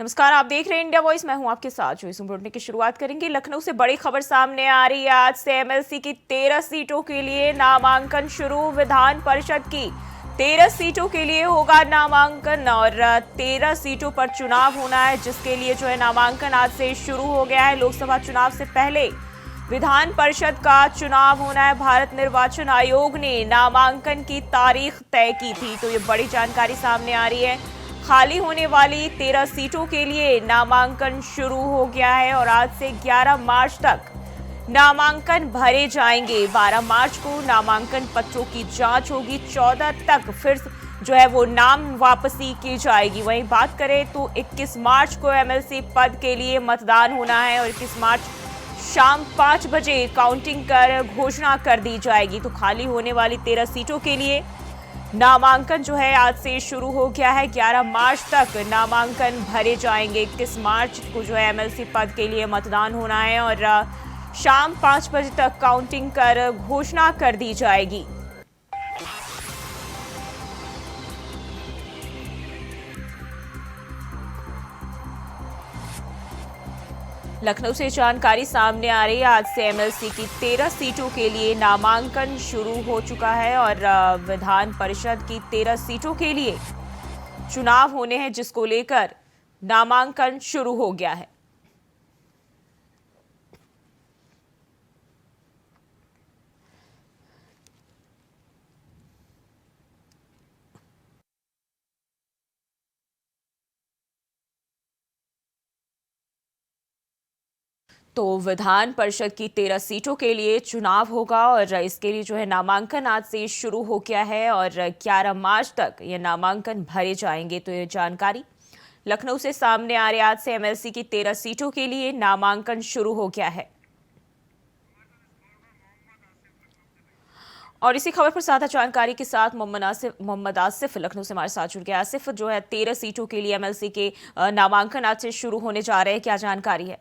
नमस्कार, आप देख रहे हैं इंडिया वॉइस। मैं हूं आपके साथ जो इस बुलेटिन की शुरुआत करेंगे। लखनऊ से बड़ी खबर सामने आ रही है। आज से एमएलसी की 13 सीटों के लिए नामांकन शुरू। विधान परिषद की 13 सीटों के लिए होगा नामांकन और 13 सीटों पर चुनाव होना है, जिसके लिए जो है नामांकन आज से शुरू हो गया है। लोकसभा चुनाव से पहले विधान परिषद का चुनाव होना है। भारत निर्वाचन आयोग ने नामांकन की तारीख तय की थी, तो ये बड़ी जानकारी सामने आ रही है। खाली होने वाली 13 सीटों के लिए नामांकन शुरू हो गया है और आज से 11 मार्च तक नामांकन भरे जाएंगे। 12 मार्च को नामांकन पत्रों की जांच होगी। 14 तक फिर जो है वो नाम वापसी की जाएगी। वहीं बात करें तो 21 मार्च को एमएलसी पद के लिए मतदान होना है और 21 मार्च शाम 5 बजे काउंटिंग कर घोषणा कर दी जाएगी। तो खाली होने वाली 13 सीटों के लिए नामांकन जो है आज से शुरू हो गया है। 11 मार्च तक नामांकन भरे जाएंगे। 21 मार्च को जो है एमएलसी पद के लिए मतदान होना है और शाम 5 बजे तक काउंटिंग कर घोषणा कर दी जाएगी। लखनऊ से जानकारी सामने आ रही है। आज से एमएलसी की 13 सीटों के लिए नामांकन शुरू हो चुका है और विधान परिषद की 13 सीटों के लिए चुनाव होने हैं, जिसको लेकर नामांकन शुरू हो गया है। तो विधान परिषद की 13 सीटों के लिए चुनाव होगा और इसके लिए जो है नामांकन आज से शुरू हो गया है और 11 मार्च तक ये नामांकन भरे जाएंगे। तो ये जानकारी लखनऊ से सामने आ रही है। आज से एमएलसी की 13 सीटों के लिए नामांकन शुरू हो गया है। और इसी खबर पर ज्यादा जानकारी के साथ मोहम्मद आसिफ लखनऊ से हमारे साथ जुड़ गया। आसिफ, जो है 13 सीटों के लिए एमएलसी के नामांकन आज से शुरू होने जा रहे हैं, क्या जानकारी है?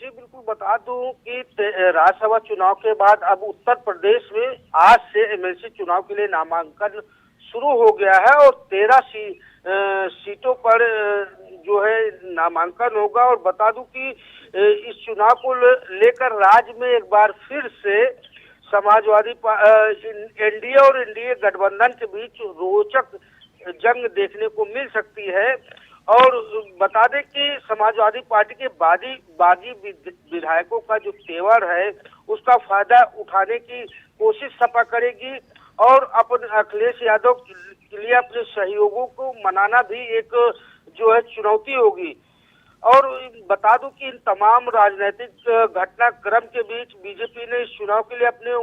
जी बिल्कुल, बता दूं कि राज्यसभा चुनाव के बाद अब उत्तर प्रदेश में आज से एमएलसी चुनाव के लिए नामांकन शुरू हो गया है और 13 सीटों पर जो है नामांकन होगा। और बता दूं कि इस चुनाव को लेकर राज्य में एक बार फिर से समाजवादी एनडीए और एनडीए गठबंधन के बीच रोचक जंग देखने को मिल सकती है। और बता दें कि समाजवादी पार्टी के बागी विधायकों का जो तेवर है उसका फायदा उठाने की कोशिश सपा करेगी और अपने अखिलेश यादव के लिए अपने सहयोगों को मनाना भी एक जो है चुनौती होगी। और बता दूं कि इन तमाम राजनीतिक घटनाक्रम के बीच बीजेपी ने इस चुनाव के लिए अपने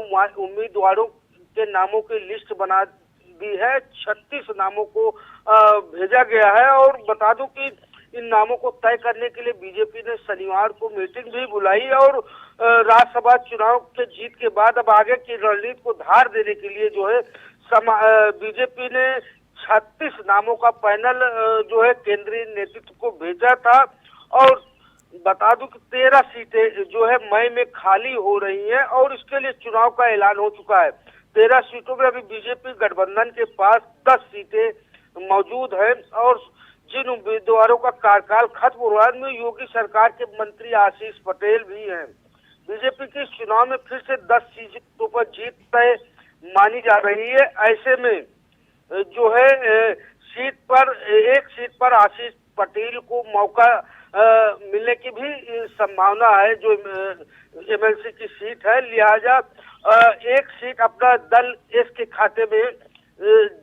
उम्मीदवारों के नामों की लिस्ट बना दी है। 36 नामों को भेजा गया है और बता दूं कि इन नामों को तय करने के लिए बीजेपी ने शनिवार को मीटिंग भी बुलाई और राज्यसभा चुनाव के जीत के बाद अब आगे की रणनीति को धार देने के लिए जो है बीजेपी ने 36 नामों का पैनल जो है केंद्रीय नेतृत्व को भेजा था। और बता दूं कि 13 सीटें जो है मई में खाली हो रही हैं और इसके लिए चुनाव का ऐलान हो चुका है। 13 सीटों में अभी बीजेपी गठबंधन के पास 10 सीटें मौजूद हैं और जिन उम्मीदवारों का कार्यकाल खत्म हो रहा है उनमें योगी सरकार के मंत्री आशीष पटेल भी हैं। बीजेपी के इस चुनाव में फिर से 10 सीटों पर जीत तय मानी जा रही है। ऐसे में जो है एक सीट पर आशीष पटेल को मौका मिलने की भी संभावना है, जो एमएलसी की सीट है। लिहाजा एक सीट अपना दल एस के खाते में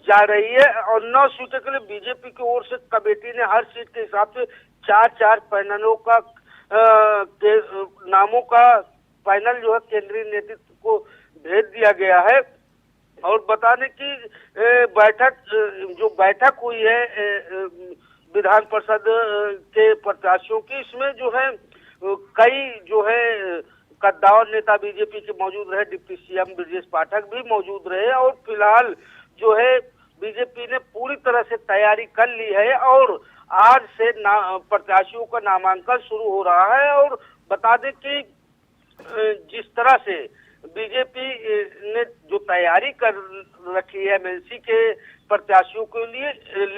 जा रही है और 9 सीटों के लिए बीजेपी की ओर से कमेटी ने हर सीट के हिसाब से 4-4 पैनलों का नामों का पैनल जो है केंद्रीय नेतृत्व को भेज दिया गया है। और बताने की बैठक हुई है विधान परिषद के प्रत्याशियों की, इसमें जो है कई जो है कद्दावर नेता बीजेपी के मौजूद रहे। डिप्टी सीएम ब्रजेश पाठक भी मौजूद रहे और फिलहाल जो है बीजेपी ने पूरी तरह से तैयारी कर ली है और आज से प्रत्याशियों का नामांकन शुरू हो रहा है। और बता दें कि जिस तरह से बीजेपी ने जो तैयारी कर रखी है एमएलसी के प्रत्याशियों के लिए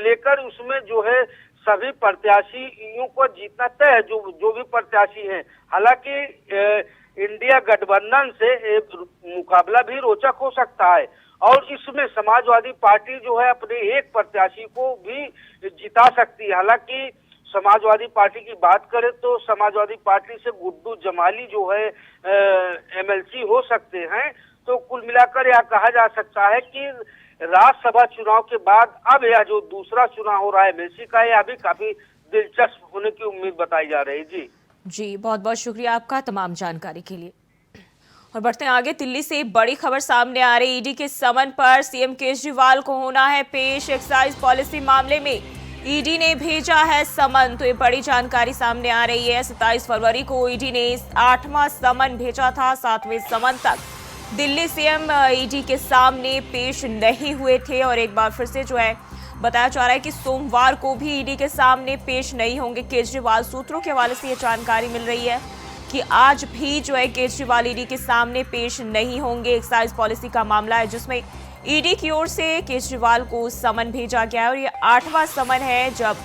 लेकर, उसमें जो है सभी प्रत्याशियों को जीतना तय है, जो भी प्रत्याशी हैं। हालांकि इंडिया गठबंधन से मुकाबला भी रोचक हो सकता है और इसमें समाजवादी पार्टी जो है अपने एक प्रत्याशी को भी जिता सकती है। हालांकि समाजवादी पार्टी की बात करें तो समाजवादी पार्टी से गुड्डू जमाली जो है एमएलसी हो सकते हैं। तो कुल मिलाकर यह कहा जा सकता है कि राज्यसभा चुनाव के बाद अब यह जो दूसरा चुनाव हो रहा है एमएलसी का, यह अभी काफी दिलचस्प होने की उम्मीद बताई जा रही है। जी, बहुत बहुत शुक्रिया आपका तमाम जानकारी के लिए। और बढ़ते हैं आगे, दिल्ली से बड़ी खबर सामने आ रही। ईडी के समन पर सीएम केजरीवाल को होना है पेश। एक्साइज पॉलिसी मामले में ईडी ने भेजा है समन। तो ये बड़ी जानकारी सामने आ रही है। 27 फरवरी को ईडी ने 8वां समन भेजा था। 7वें समन तक दिल्ली सीएम ईडी के सामने पेश नहीं हुए थे और एक बार फिर से जो है बताया जा रहा है कि सोमवार को भी ईडी के सामने पेश नहीं होंगे केजरीवाल। सूत्रों के हवाले से ये जानकारी मिल रही है कि आज भी जो है केजरीवाल ईडी के सामने पेश नहीं होंगे। एक्साइज पॉलिसी का मामला है जिसमें ईडी की ओर से केजरीवाल को समन भेजा गया है और ये 8वां समन है जब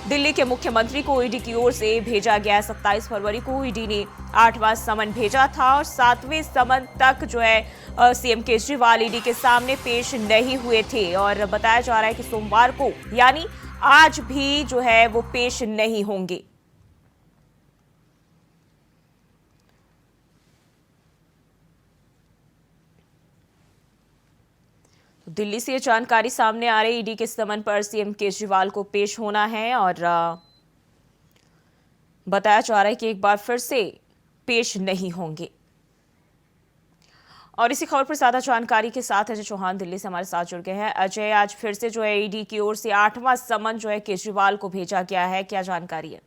दिल्ली के मुख्यमंत्री को ईडी की ओर से भेजा गया है। 27 फरवरी को ईडी ने 8वां समन भेजा था और 7वें समन तक जो है सीएम केजरीवाल ईडी के सामने पेश नहीं हुए थे और बताया जा रहा है कि सोमवार को यानी आज भी जो है वो पेश नहीं होंगे। दिल्ली से ये जानकारी सामने आ रही, ईडी के समन पर सीएम केजरीवाल को पेश होना है और बताया जा रहा है कि एक बार फिर से पेश नहीं होंगे। और इसी खबर पर ज्यादा जानकारी के साथ अजय चौहान दिल्ली से हमारे साथ जुड़ गए हैं। अजय, आज फिर से जो है ईडी की ओर से 8वां समन जो है केजरीवाल को भेजा गया है, क्या जानकारी है?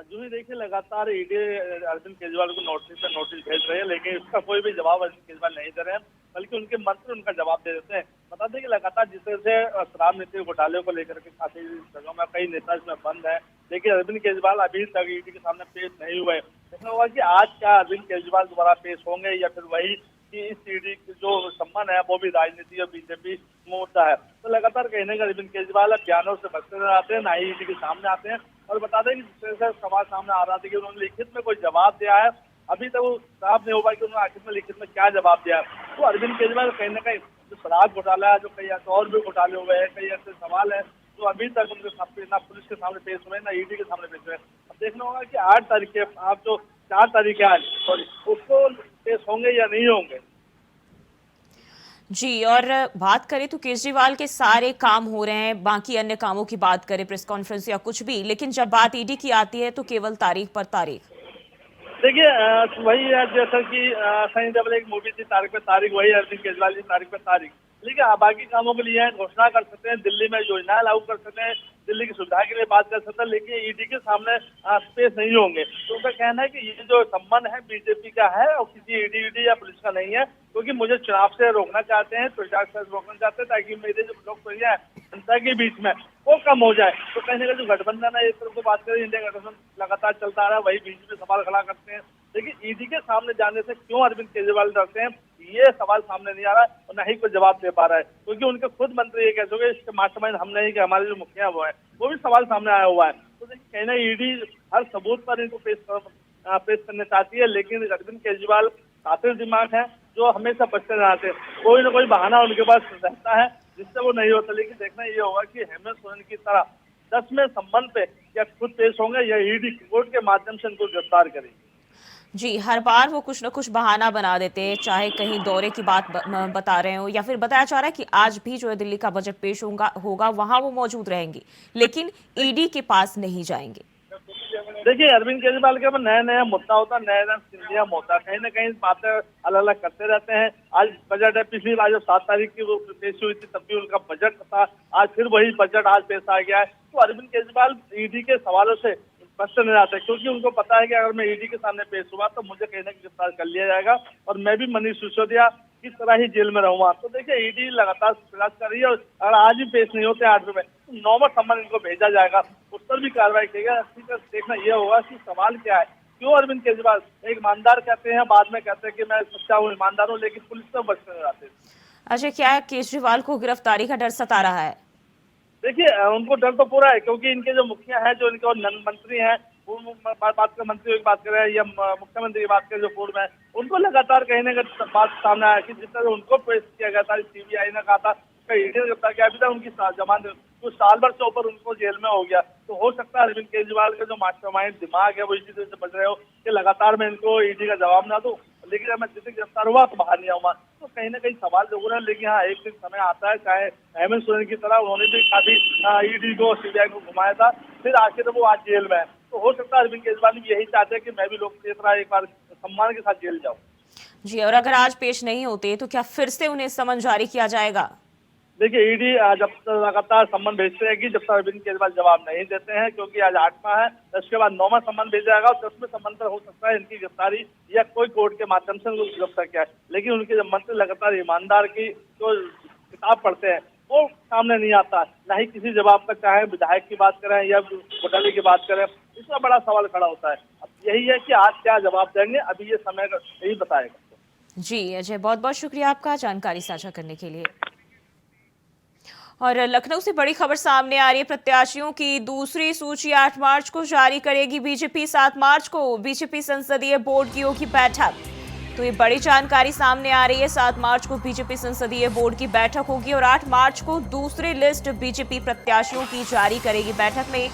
जो ही देखिए लगातार ईडी अरविंद केजरीवाल को नोटिस भेज रहे हैं, लेकिन इसका कोई भी जवाब अरविंद केजरीवाल नहीं दे रहे हैं, बल्कि उनके मंत्री उनका जवाब दे देते हैं। बता दें कि लगातार जिस तरह से शराब नीति घोटाले को लेकर के काफी जगहों में कई नेता इसमें बंद है, लेकिन अरविंद केजरीवाल अभी तक ईडी के सामने पेश नहीं हुए। देखना होगा कि आज क्या अरविंद केजरीवाल दोबारा पेश होंगे या फिर वही कि इस ईडी जो सम्मान है वो भी राजनीति और बीजेपी मुद्दा है। तो लगातार कहने का अरविंद केजरीवाल बयानों से बचते नजर आते हैं, ना ही ईडी के सामने आते हैं। और बता दें कि जिस तरह से सवाल सामने आ रहा था कि उन्होंने लिखित में कोई जवाब दिया है, अभी तक वो साफ नहीं हुआ कि उन्होंने आखिर में लिखित में क्या जवाब दिया है। तो अरविंद केजरीवाल कहीं ना कहीं जो शराब घोटाला है, जो कई ऐसे और भी घोटाले हुए हैं, कई ऐसे सवाल है जो अभी तक उनके सामने ना पुलिस के सामने पेश हुए ना ईडी के सामने पेश हुए। अब देखना होगा कि 8 तारीख के आप जो 4 तारीख है आज, सॉरी, उसको पेश होंगे या नहीं होंगे। जी, और बात करें तो केजरीवाल के सारे काम हो रहे हैं, बाकी अन्य कामों की बात करें, प्रेस कॉन्फ्रेंस या कुछ भी, लेकिन जब बात ईडी की आती है तो केवल तारीख पर तारीख। देखिए वही है जैसा कि सनी देओल एक मूवी थी तारीख पे तारीख, वही अरविंद केजरीवाल की तारीख पे तारीख। लेकिन बाकी कामों के लिए घोषणा कर सकते हैं, दिल्ली में योजनाएं लागू कर सकते हैं, दिल्ली की सुविधा के लिए बात कर सकते हैं, लेकिन ईडी के सामने पेश नहीं होंगे। तो उनका कहना है कि ये जो संबंध है बीजेपी का है और किसी ईडी या पुलिस का नहीं है, क्योंकि मुझे चुनाव से रोकना चाहते हैं, प्रचार से रोकना चाहते हैं ताकि मेरे जो लोकप्रिय है जनता के बीच में वो कम हो जाए। तो कहने का जो गठबंधन है, इस तरफ से बात करें, इंडिया गठबंधन लगातार चलता रहा है, वही बीच में सवाल खड़ा करते हैं। लेकिन ईडी के सामने जाने से क्यों अरविंद केजरीवाल डरते हैं, ये सवाल सामने नहीं आ रहा है और न ही कोई जवाब दे पा रहा है, क्योंकि उनके खुद मंत्री ये कहते हैं इसके मास्टरमाइंड हम नहीं कि हमारे जो मुखिया वो है, वो भी सवाल सामने आया हुआ है। तो देखिए कहना ईडी हर सबूत पर इनको पेश करना चाहती है, लेकिन अरविंद केजरीवाल काफी दिमाग है जो हमेशा बचते रहते हैं, कोई ना कोई बहाना उनके पास रहता है जिससे वो नहीं होता। लेकिन देखना ये होगा कि हेमंत सोरेन की तरह 10वें संबंध पे या खुद पेश होंगे या ईडी कोर्ट के माध्यम से उनको गिरफ्तार करेंगे। जी, हर बार वो कुछ न कुछ बहाना बना देते हैं, चाहे कहीं दौरे की बात बता रहे हो या फिर बताया जा रहा है कि आज भी जो है दिल्ली का बजट पेश होगा वहां वो मौजूद रहेंगे, लेकिन ईडी के पास नहीं जाएंगे। देखिए अरविंद केजरीवाल के नया नया मुद्दा होता है, नया नया सिंधिया मुद्दा, कहीं ना कहीं बातें अलग अलग करते रहते हैं। आज बजट है, पिछली बार जो 7 तारीख की वो पेश हुई थी तब भी उनका बजट था, आज फिर वही बजट आज पेश आ गया है। तो अरविंद केजरीवाल ईडी के सवालों से बचते नहीं जाते, क्योंकि उनको पता है कि अगर मैं ईडी के सामने पेश हुआ तो मुझे कहीं ना कहीं गिरफ्तार कर लिया जाएगा और मैं भी मनीष सिसोदिया की तरह ही जेल में रहूंगा। तो देखिए ईडी लगातार प्रयास कर रही है और अगर आज भी पेश नहीं होते 8 में तो 9वां सम्मन इनको भेजा जाएगा, उस पर भी कार्रवाई की जाएगी। देखना यह होगा कि सवाल क्या है, क्यों अरविंद केजरीवाल एक ईमानदार कहते हैं, बाद में कहते हैं कि मैं सच्चा हूँ, ईमानदार हूँ, लेकिन पुलिस से बचते नहीं जाते। अच्छा, क्या केजरीवाल को गिरफ्तारी का डर सता रहा है? देखिए उनको डर तो पूरा है, क्योंकि इनके जो मुखिया हैं, जो इनके और मंत्री हैं, बात कर मंत्री की बात करें या मुख्यमंत्री की बात करें जो पूर्व में, उनको लगातार कहीं ना कहीं बात सामने आया कि जिस तरह उनको पेश किया गया था, सीबीआई ने कहा था ईडी ने गिरफ्तार किया, अभी तक उनकी जमानत कुछ साल भर से ऊपर उनको जेल में हो गया। तो हो सकता है अरविंद केजरीवाल का जो मास्टरमाइंड दिमाग है वो इसी तरह से बच रहे हो कि लगातार मैं इनको ईडी का जवाब ना दूं, लेकिन मैं जिसे गिरफ्तार हुआ तो बाहर नहीं आऊंगा। तो कहीं ना कहीं सवाल जरूर है, लेकिन हाँ एक दिन समय आता है, चाहे हेमंत सोरेन की तरह उन्होंने भी काफी ईडी को सीबीआई को घुमाया था, फिर आखिर वो आज जेल में है। तो हो सकता है अरविंद केजरीवाल भी यही चाहते हैं कि मैं भी लोग की तरह एक बार सम्मान के साथ जेल जाऊं। जी, और अगर आज पेश नहीं होते तो क्या फिर से उन्हें समन जारी किया जाएगा? देखिए ईडी जब तक लगातार सम्मन भेजते रहेगी जब तक अरविंद केजरीवाल जवाब नहीं देते हैं, क्योंकि आज 8वां है, उसके बाद 9वां सम्मन भेजा जाएगा और 10वें सम्मन पर हो सकता है इनकी गिरफ्तारी या कोई कोर्ट के माध्यम से उनको गिरफ्तार किया है। लेकिन उनके जब मंत्री लगातार ईमानदार की जो किताब पढ़ते हैं वो सामने नहीं आता, ना ही किसी जवाब का, चाहे विधायक की बात करें या घोटाले की बात करें, इसका बड़ा सवाल खड़ा होता है। अब यही है कि आज क्या जवाब देंगे, अभी ये समय यही बताएगा। जी अजय, बहुत बहुत शुक्रिया आपका जानकारी साझा करने के लिए। और लखनऊ से बड़ी खबर सामने आ रही है। प्रत्याशियों की दूसरी सूची 8 मार्च को जारी करेगी बीजेपी। 7 मार्च को बीजेपी संसदीय बोर्ड की होगी बैठक। तो ये बड़ी जानकारी सामने आ रही है। 7 मार्च को बीजेपी संसदीय बोर्ड की बैठक होगी और 8 मार्च को दूसरी लिस्ट बीजेपी प्रत्याशियों की जारी करेगी। बैठक में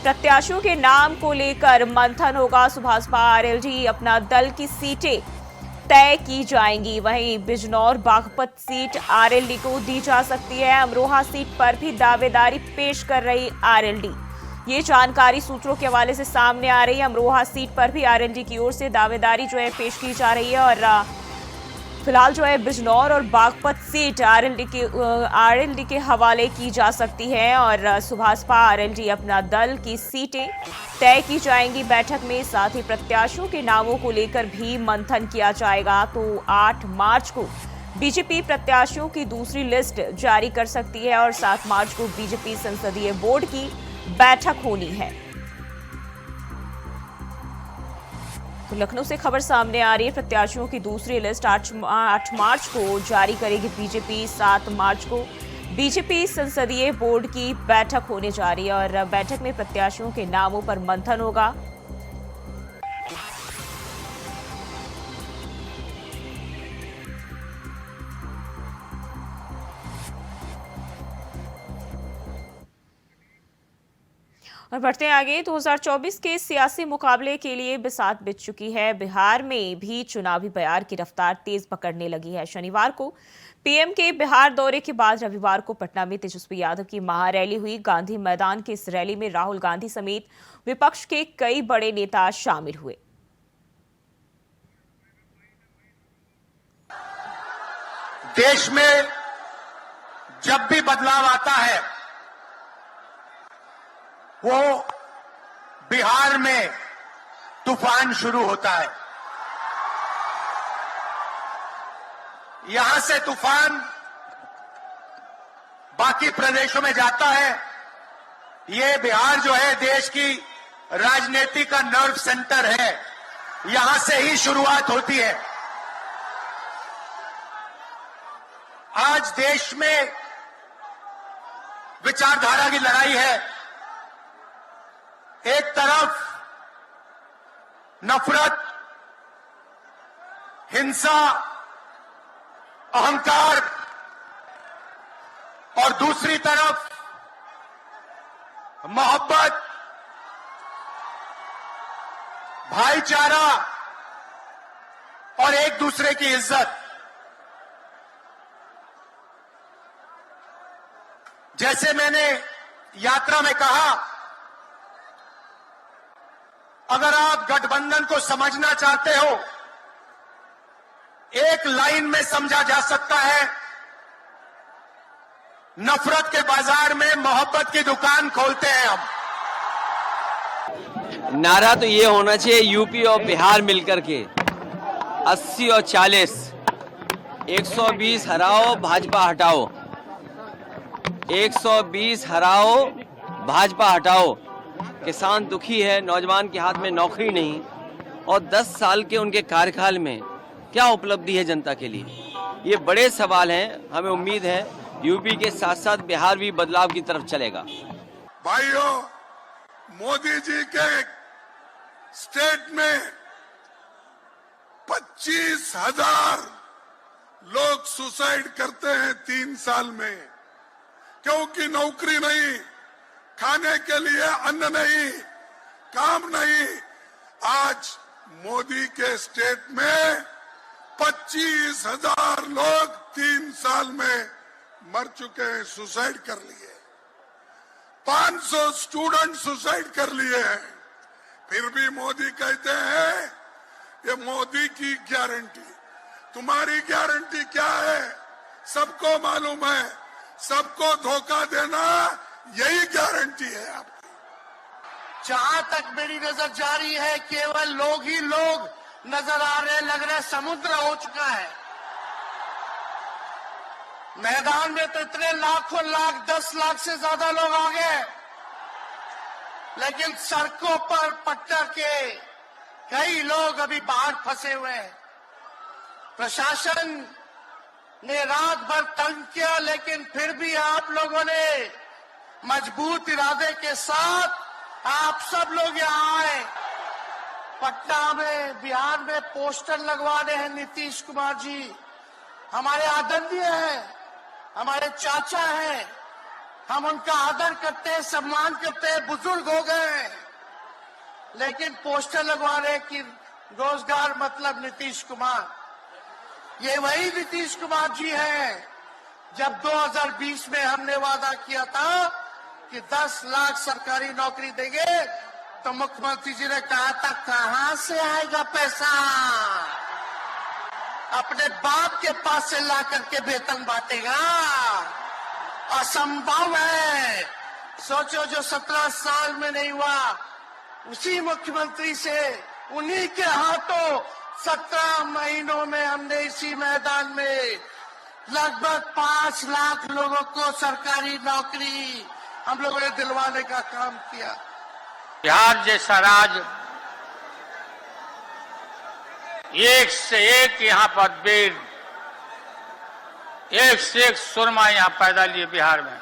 प्रत्याशियों के नाम को लेकर मंथन होगा। सुभाषपा आरएलडी अपना दल की सीटें तय की जाएंगी। वहीं बिजनौर बागपत सीट आरएलडी को दी जा सकती है। अमरोहा सीट पर भी दावेदारी पेश कर रही आरएलडी। ये जानकारी सूत्रों के हवाले से सामने आ रही है। अमरोहा सीट पर भी आरएलडी की ओर से दावेदारी जो है पेश की जा रही है और फिलहाल जो है बिजनौर और बागपत सीट आरएलडी के हवाले की जा सकती है और सुभाषपा आरएलडी अपना दल की सीटें तय की जाएंगी बैठक में। साथ ही प्रत्याशियों के नामों को लेकर भी मंथन किया जाएगा। तो 8 मार्च को बीजेपी प्रत्याशियों की दूसरी लिस्ट जारी कर सकती है और 7 मार्च को बीजेपी संसदीय बोर्ड की बैठक होनी है। तो लखनऊ से खबर सामने आ रही है। प्रत्याशियों की दूसरी लिस्ट 8 मार्च को जारी करेगी बीजेपी। 7 मार्च को बीजेपी संसदीय बोर्ड की बैठक होने जा रही है और बैठक में प्रत्याशियों के नामों पर मंथन होगा। और बढ़ते हैं आगे। 2024 के सियासी मुकाबले के लिए बिसात बिछ चुकी है। बिहार में भी चुनावी बयार की रफ्तार तेज पकड़ने लगी है। शनिवार को पीएम के बिहार दौरे के बाद रविवार को पटना में तेजस्वी यादव की महारैली हुई। गांधी मैदान की इस रैली में राहुल गांधी समेत विपक्ष के कई बड़े नेता शामिल हुए। देश में जब भी बदलाव आता है वो बिहार में तूफान शुरू होता है। यहां से तूफान बाकी प्रदेशों में जाता है। ये बिहार जो है देश की राजनीति का नर्व सेंटर है। यहां से ही शुरुआत होती है। आज देश में विचारधारा की लड़ाई है। एक तरफ नफरत, हिंसा, अहंकार और दूसरी तरफ मोहब्बत, भाईचारा और एक दूसरे की इज्जत। जैसे मैंने यात्रा में कहा, अगर आप गठबंधन को समझना चाहते हो, एक लाइन में समझा जा सकता है, नफरत के बाजार में मोहब्बत की दुकान खोलते हैं हम। नारा तो ये होना चाहिए यूपी और बिहार मिलकर के 80 और 40, 120 हराओ भाजपा हटाओ, 120 हराओ भाजपा हटाओ। किसान दुखी है, नौजवान के हाथ में नौकरी नहीं और 10 साल के उनके कार्यकाल में क्या उपलब्धि है जनता के लिए, ये बड़े सवाल हैं। हमें उम्मीद है यूपी के साथ साथ बिहार भी बदलाव की तरफ चलेगा। भाइयों, मोदी जी के स्टेट में 25,000 लोग सुसाइड करते हैं 3 साल में, क्योंकि नौकरी नहीं, खाने के लिए अन्न नहीं, काम नहीं। आज मोदी के स्टेट में 25,000 लोग 3 साल में मर चुके हैं, सुसाइड कर लिए। 500 स्टूडेंट सुसाइड कर लिए हैं। फिर भी मोदी कहते हैं ये मोदी की गारंटी। तुम्हारी गारंटी क्या है? सबको मालूम है, सबको धोखा देना यही गारंटी है आपकी। जहां तक मेरी नजर जा रही है, केवल लोग ही लोग नजर आ रहे, लग रहा है समुद्र हो चुका है। मैदान में तो इतने लाखों लाख, 10 लाख से ज्यादा लोग आ गए, लेकिन सड़कों पर पट्टा के कई लोग अभी बाहर फंसे हुए हैं। प्रशासन ने रात भर तंग किया, लेकिन फिर भी आप लोगों ने मजबूत इरादे के साथ आप सब लोग यहाँ आए। पटना में, बिहार में पोस्टर लगवाने हैं नीतीश कुमार जी। हमारे आदरणीय हैं, हमारे चाचा हैं, हम उनका आदर करते हैं, सम्मान करते हैं, बुजुर्ग हो गए हैं, लेकिन पोस्टर लगवा रहे कि रोजगार मतलब नीतीश कुमार। ये वही नीतीश कुमार जी हैं जब 2020 में हमने वादा किया था कि 10 लाख सरकारी नौकरी देंगे, तो मुख्यमंत्री जी ने कहा था कहां से आएगा पैसा? अपने बाप के पास से ला करके वेतन बांटेगा? असंभव है। सोचो, जो 17 साल में नहीं हुआ, उसी मुख्यमंत्री से, उन्हीं के हाथों 17 महीनों में हमने इसी मैदान में लगभग 5 लाख लोगों को सरकारी नौकरी हम लोगों ने दिलवाने का काम किया। बिहार जैसा राज्य एक से एक यहाँ पर वीर, एक से एक सुरमा यहाँ पैदा लिए बिहार में।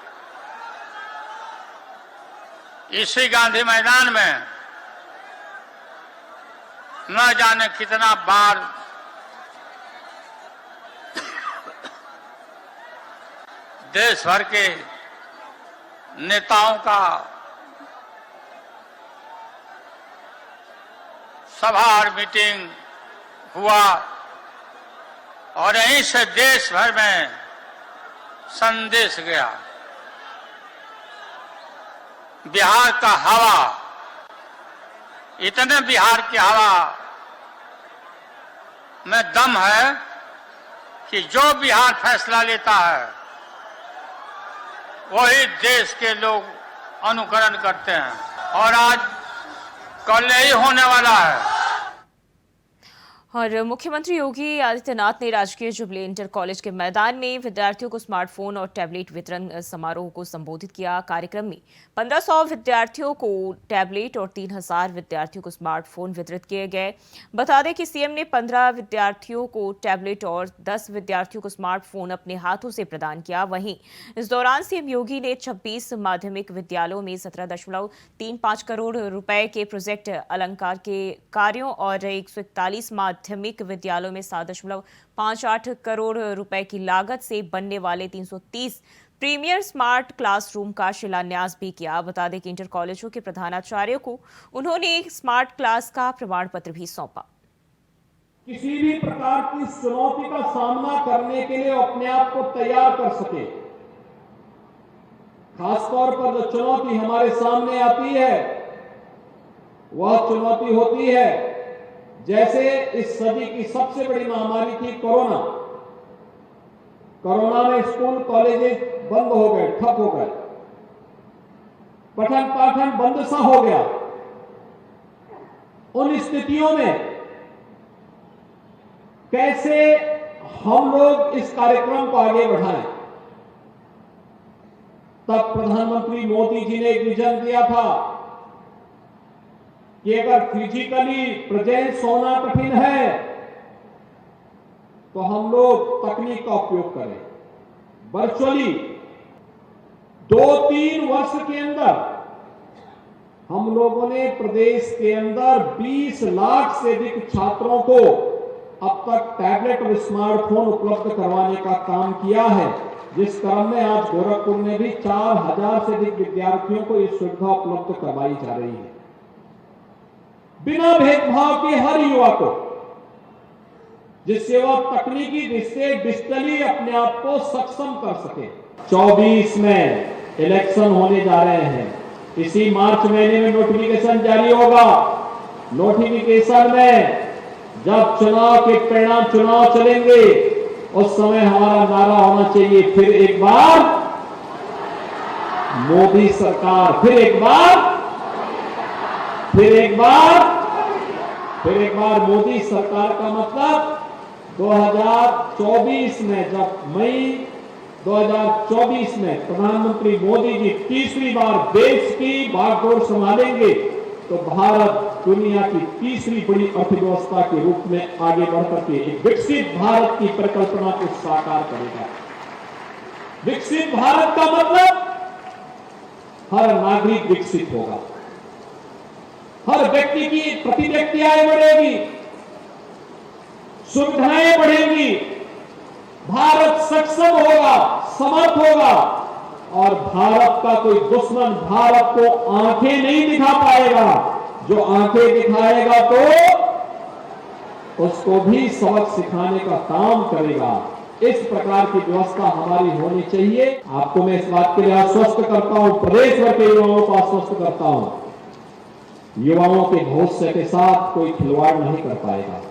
इसी गांधी मैदान में न जाने कितना बार देश भर के नेताओं का सभा और मीटिंग हुआ, और यहीं से देश भर में संदेश गया। बिहार का हवा, इतने बिहार की हवा में दम है कि जो बिहार फैसला लेता है वही देश के लोग अनुकरण करते हैं, और आज कल यही होने वाला है। और मुख्यमंत्री योगी आदित्यनाथ ने राजकीय जुबली इंटर कॉलेज के मैदान में विद्यार्थियों को स्मार्टफोन और टैबलेट वितरण समारोह को संबोधित किया। कार्यक्रम में 1500 विद्यार्थियों को टैबलेट और 3000 विद्यार्थियों को स्मार्टफोन वितरित किए गए। बता दें कि सीएम ने 15 विद्यार्थियों को टैबलेट और 10 विद्यार्थियों को स्मार्टफोन अपने हाथों से प्रदान किया। वहीं इस दौरान सीएम योगी ने 26 माध्यमिक विद्यालयों में 17.35 करोड़ रुपए के प्रोजेक्ट अलंकार के कार्यों और 141 माध्यमिक विद्यालयों में 7.58 करोड़ रुपए की लागत से बनने वाले 330 प्रीमियर स्मार्ट क्लासरूम का शिलान्यास भी किया। बता दें कि इंटर कॉलेजों के प्रधानाचार्यों को उन्होंने एक स्मार्ट क्लास का प्रमाण पत्र भी सौंपा। किसी भी प्रकार की चुनौती का सामना करने के लिए अपने आप को तैयार कर सके। खासतौर पर जो चुनौती हमारे सामने आती है वह चुनौती होती है, जैसे इस सदी की सबसे बड़ी महामारी थी कोरोना। कोरोना में स्कूल कॉलेजेस बंद हो गए, ठप हो गए, पठन पाठन बंद सा हो गया। उन स्थितियों में कैसे हम लोग इस कार्यक्रम को आगे बढ़ाएं, तब प्रधानमंत्री मोदी जी ने एक विजन दिया था कि अगर फिजिकली प्रेजेंस होना कठिन है तो हम लोग तकनीक का उपयोग करें, वर्चुअली 2-3 वर्ष के अंदर हम लोगों ने प्रदेश के अंदर 20 लाख से अधिक छात्रों को अब तक टैबलेट और स्मार्टफोन उपलब्ध करवाने का काम किया है, जिस क्रम में आज गोरखपुर में भी 4000 से अधिक विद्यार्थियों को यह सुविधा उपलब्ध करवाई जा रही है। बिना भेदभाव के हर युवा को, जिससे वह तकनीकी दृष्टि डिजिटली अपने आप को सक्षम कर सके। 24 में इलेक्शन होने जा रहे हैं। इसी मार्च महीने में नोटिफिकेशन जारी होगा। नोटिफिकेशन में जब चुनाव के परिणाम चुनाव चलेंगे, उस समय हमारा नारा होना चाहिए, फिर एक बार मोदी सरकार, फिर एक बार मोदी सरकार का मतलब 2024 में, जब मई 2024 में प्रधानमंत्री मोदी जी तीसरी बार देश की बागडोर संभालेंगे, तो भारत दुनिया की तीसरी बड़ी अर्थव्यवस्था के रूप में आगे बढ़कर के एक विकसित भारत की परिकल्पना को साकार करेगा। विकसित भारत का मतलब हर नागरिक विकसित होगा, हर व्यक्ति की प्रति व्यक्ति आय बढ़ेगी, सुविधाएं बढ़ेंगी, भारत सक्षम होगा, समर्थ होगा, और भारत का कोई दुश्मन भारत को आंखें नहीं दिखा पाएगा। जो आंखें दिखाएगा तो उसको भी सबक सिखाने का काम करेगा। इस प्रकार की व्यवस्था हमारी होनी चाहिए। आपको मैं इस बात के लिए आश्वस्त करता हूं, प्रदेश भर के युवाओं को आश्वस्त करता हूं, युवाओं के भविष्य के साथ कोई खिलवाड़ नहीं कर पाएगा।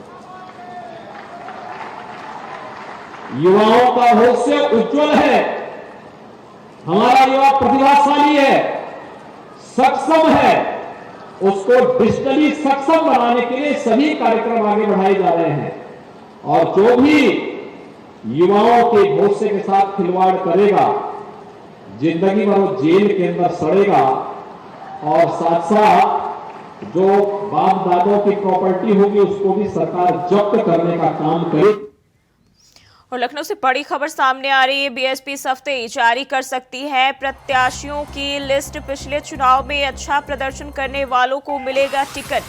युवाओं का भविष्य उज्जवल है। हमारा युवा प्रतिभाशाली है, सक्षम है। उसको डिजिटली सक्षम बनाने के लिए सभी कार्यक्रम आगे बढ़ाए जा रहे हैं। और जो भी युवाओं के भविष्य के साथ खिलवाड़ करेगा, जिंदगी भर वो जेल के अंदर सड़ेगा। और साथ साथ जो बाप दादों की प्रॉपर्टी होगी, उसको भी सरकार जब्त करने का काम करे। और लखनऊ से बड़ी खबर सामने आ रही है। बीएसपी इस हफ्ते जारी कर सकती है प्रत्याशियों की लिस्ट। पिछले चुनाव में अच्छा प्रदर्शन करने वालों को मिलेगा टिकट।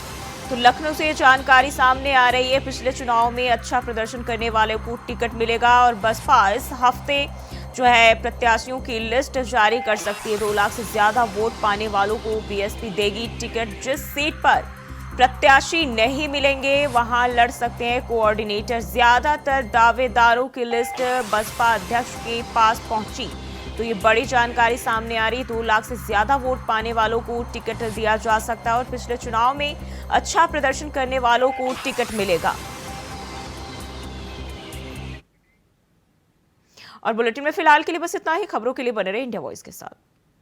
तो लखनऊ से जानकारी सामने आ रही है, पिछले चुनाव में अच्छा प्रदर्शन करने वाले को टिकट मिलेगा। और बसपा इस हफ्ते जो है प्रत्याशियों की लिस्ट जारी कर सकती है। 2 लाख से ज्यादा वोट पाने वालों को बीएसपी देगी टिकट। जिस सीट पर प्रत्याशी नहीं मिलेंगे वहां लड़ सकते हैं कोऑर्डिनेटर। ज्यादातर दावेदारों की लिस्ट बसपा अध्यक्ष के पास पहुंची। तो ये बड़ी जानकारी सामने आ रही। 2 लाख से ज्यादा वोट पाने वालों को टिकट दिया जा सकता है और पिछले चुनाव में अच्छा प्रदर्शन करने वालों को टिकट मिलेगा। और बुलेटिन में फिलहाल के लिए बस इतना ही। खबरों के लिए बने रहे इंडिया वॉइस के साथ।